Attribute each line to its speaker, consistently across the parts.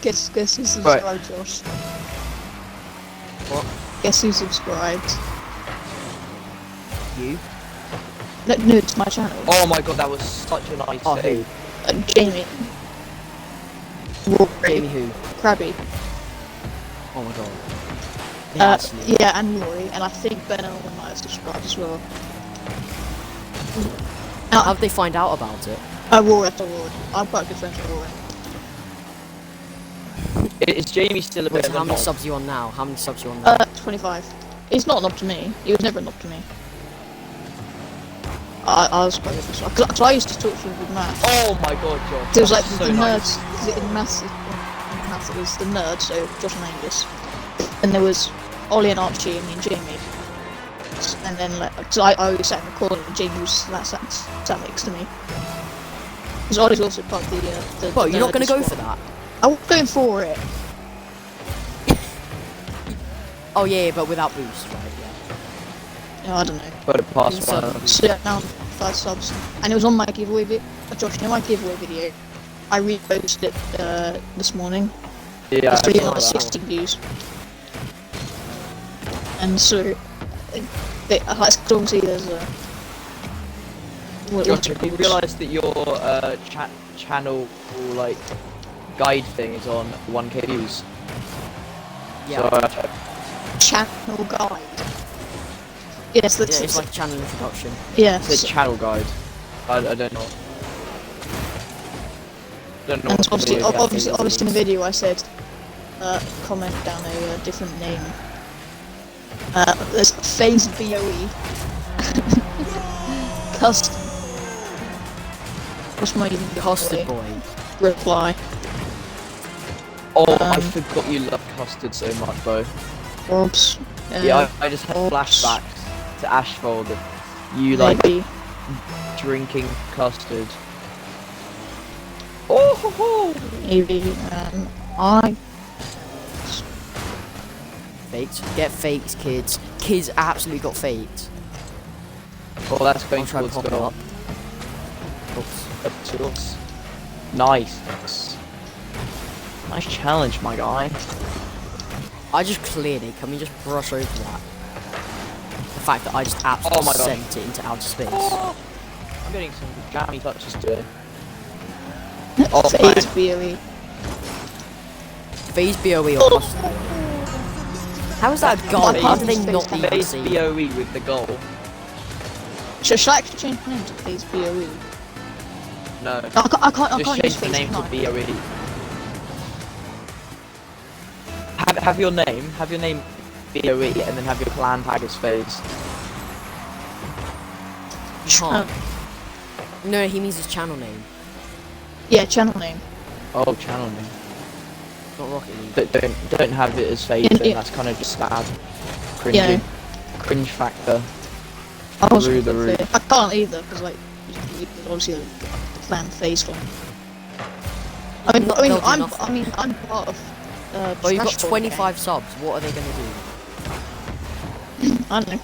Speaker 1: Guess who
Speaker 2: Right.
Speaker 1: subscribed, Josh?
Speaker 3: What?
Speaker 1: Guess who subscribed?
Speaker 3: You?
Speaker 1: No, it's my channel.
Speaker 2: Oh my god, that was such a nice
Speaker 3: Oh, who?
Speaker 2: save.
Speaker 1: Jamie. Rory.
Speaker 3: Jamie who?
Speaker 1: Krabby.
Speaker 3: Oh my god. Yeah, actually.
Speaker 1: Yeah, and Rory, and I think Ben Elwin might have subscribed as well.
Speaker 3: How did they find out about it?
Speaker 1: Rory, I thought Rory. I'm quite good friends with Rory.
Speaker 2: Is Jamie still a
Speaker 3: Wait,
Speaker 2: bit
Speaker 3: so
Speaker 2: of a
Speaker 3: how many
Speaker 2: knob?
Speaker 3: subs are you on now? How many subs are you on now?
Speaker 1: 25. He's not an up to me. He was never an up to me. I was quite good for this. Cause I used to talk to him with maths.
Speaker 2: Oh my god, Josh.
Speaker 1: It was like
Speaker 2: that's
Speaker 1: the
Speaker 2: so nice.
Speaker 1: nerds. Cause in maths, it was the nerds, so Josh and Angus. And there was Ollie and Archie and me and Jamie. And then like, so I always sat in the corner and Jamie was sat next to me. Because Ollie's also part of the
Speaker 3: Bro, you're not gonna go
Speaker 1: Discord.
Speaker 3: for that?
Speaker 1: I was going for it.
Speaker 3: Oh yeah, but without boost, right? Yeah.
Speaker 1: I don't know.
Speaker 2: Got it past
Speaker 3: So-
Speaker 2: one.
Speaker 1: So yeah, now 5 subs. And it was on my giveaway video. Josh, you know my giveaway video? I reposted it this morning.
Speaker 2: Yeah,
Speaker 1: It's
Speaker 2: I
Speaker 1: really
Speaker 2: saw
Speaker 1: got
Speaker 2: that.
Speaker 1: 60 views. And so, obviously there's a...
Speaker 2: Josh, have you realised that your channel like guide thing is on 1k views?
Speaker 3: Yeah.
Speaker 2: So,
Speaker 1: channel guide? Yes, that's
Speaker 3: Yeah, it's like a channel introduction.
Speaker 1: yes.
Speaker 2: it's a channel guide. I don't know. Don't know.
Speaker 1: And
Speaker 2: what
Speaker 1: obviously,
Speaker 2: the exact
Speaker 1: obviously,
Speaker 2: thing
Speaker 1: obviously in
Speaker 2: is.
Speaker 1: the video I said, comment down a different name. There's Phase BOE. Custard. What's my
Speaker 3: Custard boy.
Speaker 1: reply?
Speaker 2: Oh, I forgot you love custard so much, bro.
Speaker 1: Oops.
Speaker 2: Yeah, I just had
Speaker 1: oops.
Speaker 2: flashbacks to Ashford that you like
Speaker 1: Maybe.
Speaker 2: drinking custard. Oh ho ho!
Speaker 1: Maybe. I.
Speaker 3: Faked. Get faked, kids. Kids absolutely got faked.
Speaker 2: Oh, that's going
Speaker 3: I'll try and
Speaker 2: towards
Speaker 3: pop it
Speaker 2: goal.
Speaker 3: up. Oops.
Speaker 2: Up to us. Nice. Nice challenge, my guy.
Speaker 3: I just cleared it. Can we just brush over that? The fact that I just absolutely
Speaker 2: Oh my gosh.
Speaker 3: sent it into outer space.
Speaker 2: Oh, I'm getting some jammy touches today. Oh,
Speaker 1: Phase BOE.
Speaker 3: Phase BOE or custard. How is that a goal? How do they not even
Speaker 2: Phase
Speaker 3: see?
Speaker 2: BOE with the goal.
Speaker 1: Should I actually change my name to Phase BOE?
Speaker 2: No.
Speaker 1: I can't
Speaker 2: Just
Speaker 1: use
Speaker 2: change the
Speaker 1: Phase
Speaker 2: name to
Speaker 1: 9.
Speaker 2: BOE. Have your name BOE, and then have your clan tag as Phase.
Speaker 3: You can't. No, he means his channel name,
Speaker 1: Yeah, channel name.
Speaker 2: Oh, channel name.
Speaker 3: not Rocket League.
Speaker 2: Don't have it as Phase,
Speaker 1: Yeah,
Speaker 2: then
Speaker 1: yeah.
Speaker 2: that's kind of just sad. Cringy.
Speaker 1: Yeah.
Speaker 2: Cringe factor.
Speaker 1: I was
Speaker 2: Through the roof.
Speaker 1: I can't either because like obviously the clan Phase one.
Speaker 3: They'll do nothing.
Speaker 1: I'm part of.
Speaker 3: But you've got
Speaker 1: Smash Bros.
Speaker 3: 25 subs. What are they gonna do?
Speaker 1: Gang. I don't know.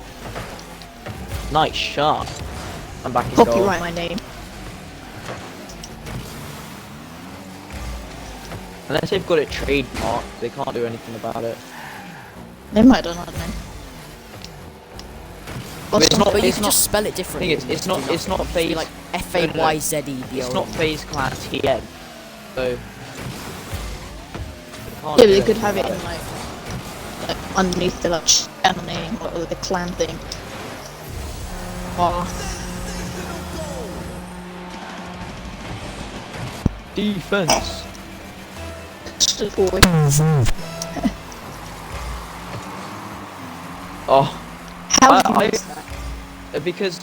Speaker 2: Nice shot. I'm back in goal.
Speaker 1: Copyright my name.
Speaker 2: Unless they've got it trademarked, they can't do anything about it.
Speaker 1: They might have done. I don't know.
Speaker 2: But it's not-
Speaker 3: But you
Speaker 2: it's
Speaker 3: can
Speaker 2: not-
Speaker 3: just spell it differently.
Speaker 2: Thing is, it's not
Speaker 3: Do nothing. Just be
Speaker 2: Phase.
Speaker 3: like FAYZEBO.
Speaker 2: It's not Phase Clan TN. So.
Speaker 1: Yeah, but they could have it in like underneath the like channel name or the clan thing. Oh,
Speaker 2: Defense.
Speaker 1: stood forward.
Speaker 2: Oh.
Speaker 1: How
Speaker 2: I-
Speaker 1: do you
Speaker 2: I-
Speaker 1: miss that?
Speaker 2: Because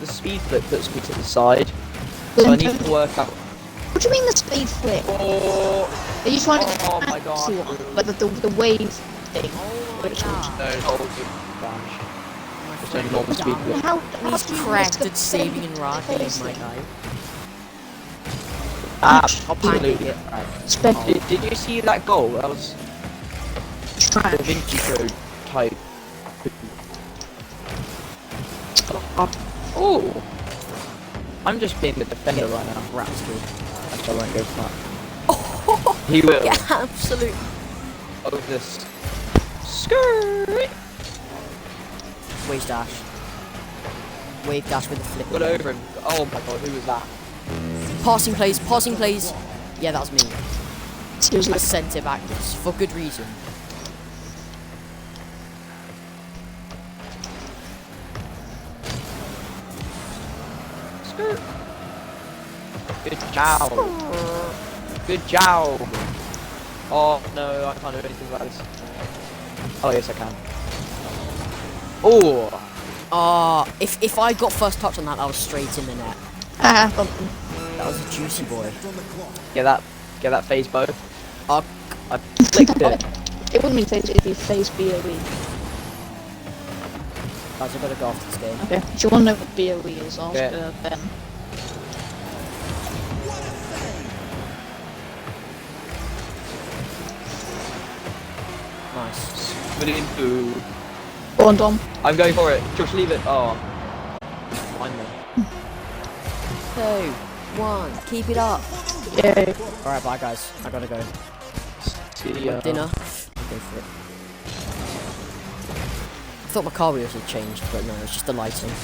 Speaker 2: the speed flip puts me to the side, so I need to work out.
Speaker 1: What do you mean the speed flip?
Speaker 2: Oh,
Speaker 1: Are you trying to
Speaker 2: Oh my God.
Speaker 1: fancy one? Like the wave thing? What it's called?
Speaker 2: no, Just a normal speed flip.
Speaker 1: How
Speaker 3: He's
Speaker 1: do you
Speaker 3: cracked
Speaker 1: miss
Speaker 3: at
Speaker 1: the
Speaker 3: saving and rocking,
Speaker 1: phase
Speaker 3: my
Speaker 1: thing?
Speaker 3: guy.
Speaker 2: Ah,
Speaker 3: I'll pancake it. Right.
Speaker 1: Spec
Speaker 2: did you see that goal? That was Da
Speaker 1: trash.
Speaker 2: Vinci Code type. Oh, I'm just being the defender right now.
Speaker 3: Raps good.
Speaker 2: Actually, I won't go for that. He will.
Speaker 3: Yeah, absolute.
Speaker 2: Oh, this. Skirt.
Speaker 3: Wave dash. Wave dash with a flip.
Speaker 2: Got over him. Oh my god, who was that?
Speaker 3: Passing plays, passing plays. Yeah, that was me.
Speaker 1: Seriously.
Speaker 3: I sent it backwards for good reason.
Speaker 2: Skirt. Good job. Good job. Oh no, I can't do anything about this. Oh yes, I can. Oh.
Speaker 3: If I got first touch on that, I was straight in the net.
Speaker 1: Ah,
Speaker 3: That was a juicy boy.
Speaker 2: Get that phase bow.
Speaker 3: Uh,
Speaker 2: I clicked it.
Speaker 1: it wouldn't be phase, it'd be phase BOE.
Speaker 3: Guys, I gotta go after this game.
Speaker 1: Okay, if you want to know what BOE is, ask
Speaker 2: Yeah.
Speaker 1: Ben.
Speaker 3: Nice.
Speaker 2: Ooh.
Speaker 1: Go on, Dom.
Speaker 2: I'm going for it. Josh, leave it. Oh. Finally.
Speaker 3: 2, 1, keep it up.
Speaker 1: Yay.
Speaker 3: Alright, bye guys. I gotta go.
Speaker 2: See ya.
Speaker 3: Dinner. I'll go for it. I thought my car wheels had changed, but no, it's just the lighting. Go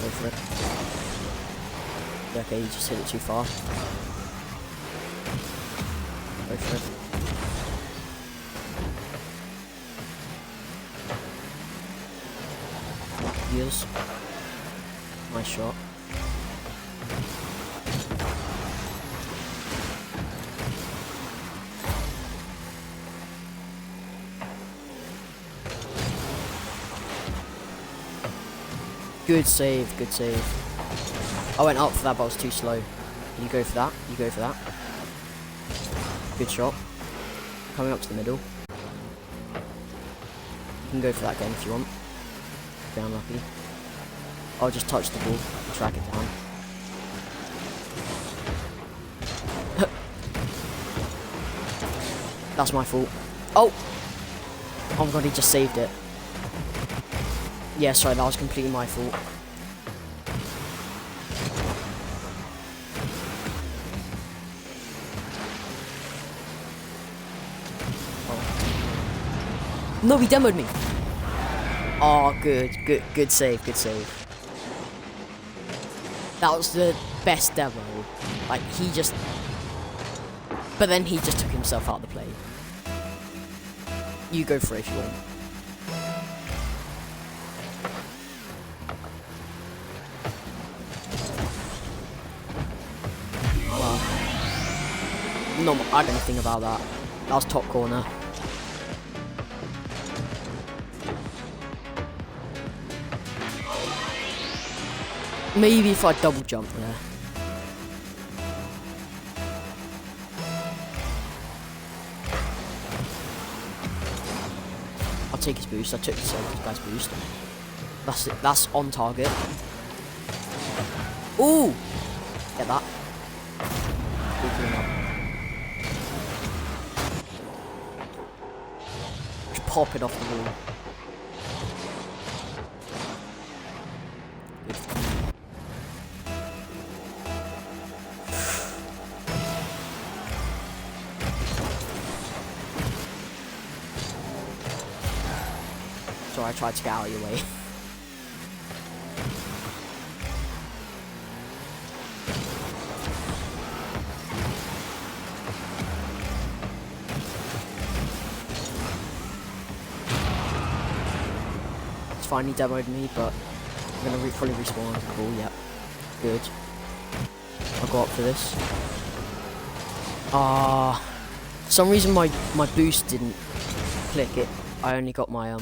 Speaker 3: for it. Yeah, okay, you just hit it too far. Go for it. Wheels. Nice shot. Good save, good save. I went up for that, but I was too slow. You go for that, you go for that. Good shot. Coming up to the middle. You can go for that again if you want. Be unlucky. I'll just touch the ball and track it down. That's my fault. Oh! Oh my god, he just saved it. Yeah, sorry, that was completely my fault. Oh. No, he demoed me. Oh, good save, good save. That was the best demo. Like, he just... But then he just took himself out of the play. You go for it if you want. Well, no, I don't think about that. That was top corner. Maybe if I double jump there. I'll take his boost. I took the guy's boost. That's it. That's on target. Ooh! Get that. Just pop it off the wall. Sorry, I tried to get out of your way. It's finally demoed me, but I'm gonna fully respawn. Cool, yep. Good. I'll go up for this. For some reason my boost didn't click it. I only got my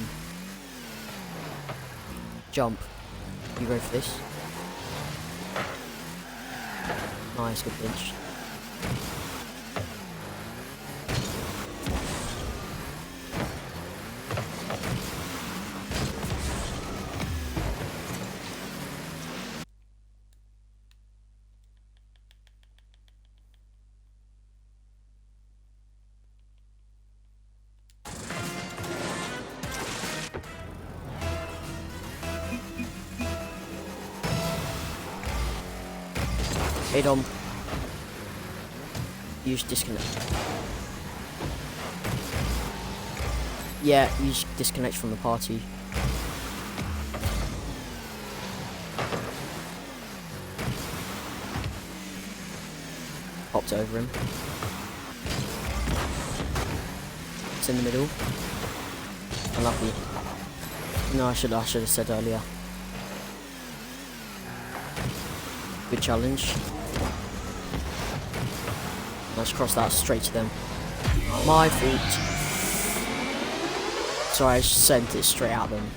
Speaker 3: jump. You go for this. Nice, good pinch. Hey Dom, You should disconnect. Yeah, you should disconnect from the party. Popped over him. It's in the middle. Unlucky. No, I should have said earlier. Good challenge. Let's cross that straight to them. My fault. Sorry, I just sent it straight at them.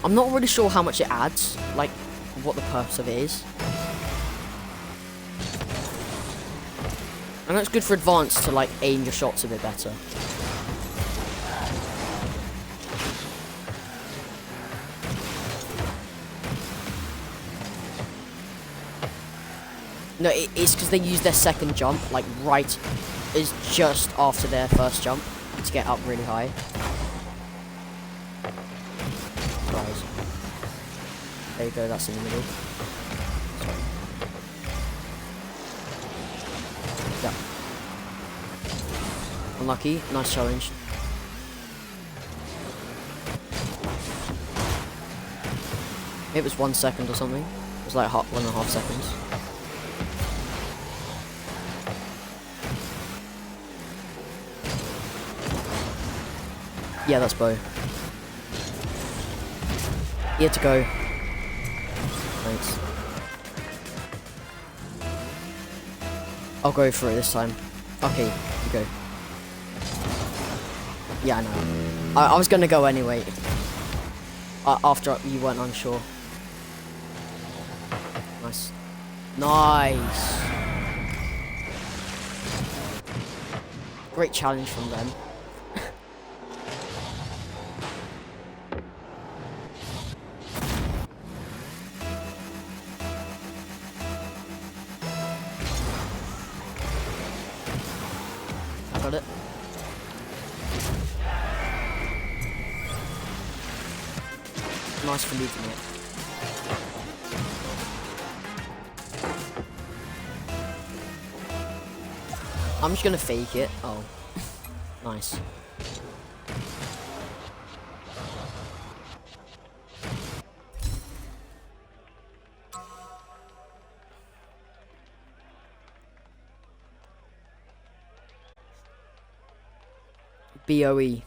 Speaker 3: I'm not really sure how much it adds, like what the purpose of it is. I know it's good for advanced to like aim your shots a bit better. No, it's because they use their second jump, like right, is just after their first jump to get up really high. Rise. There you go, that's in the middle. Sorry. Yeah. Unlucky, nice challenge. It was 1 second or something. It was like 1.5 seconds. Yeah, that's Bo. Here to go. Thanks. I'll go for it this time. Okay, you go. Yeah, I know. I was gonna go anyway. After you weren't unsure. Nice. Nice. Great challenge from them. Got it. Nice for leaving it. I'm just gonna fake it. Oh, nice. BOE.